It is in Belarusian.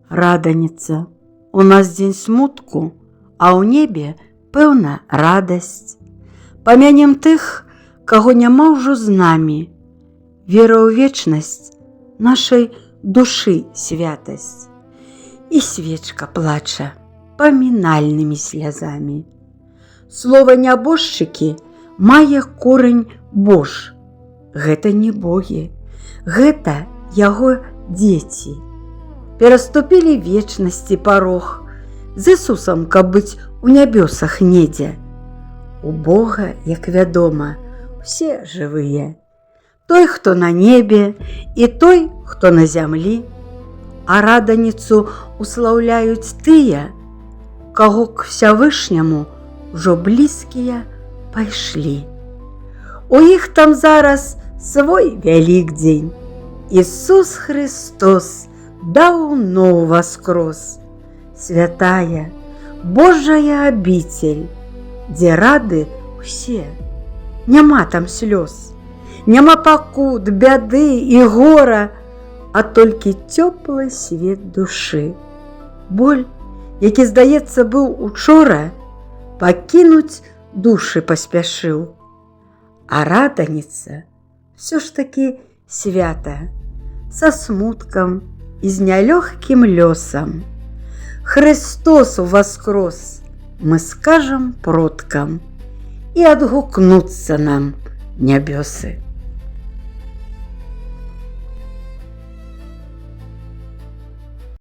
Раданіца, у нас дзень смутку, а ў небе, пэўна, радасць. Памянем тых, каго няма ўжо з намі. Вера ў вечнасць нашай душы святасць. І свечка плача памінальнымі слязамі. Слова нябожчыкі мае корань Бож. Гэта не богі, гэта яго дзеці. Пераступілі вечнасці парог, з Ісусам, каб быць у нябёсах недзе. У Бога, як вядома, усе жывыя. Той, хто на небе, і той, хто на зямлі. А раданіцу услаўляюць тыя, каго к Всявышняму ўжо блізкія пайшлі. У іх там зараз свой Вялікдзень. Ісус Христос даўно воскрос. Святая, Божая абіцель, дзе рады ўсе. Няма там слёз, няма пакут, бяды і гора, а толькі цёплы свет душы. Боль, які, здаецца, быў учора, пакінуць душы паспяшыў. А раданіца ўсё ж такі свята, са смуткам і з нялёгкім лёсам. Христос воскрос, мы скажам продкам, і адгукнуцца нам нябёсы.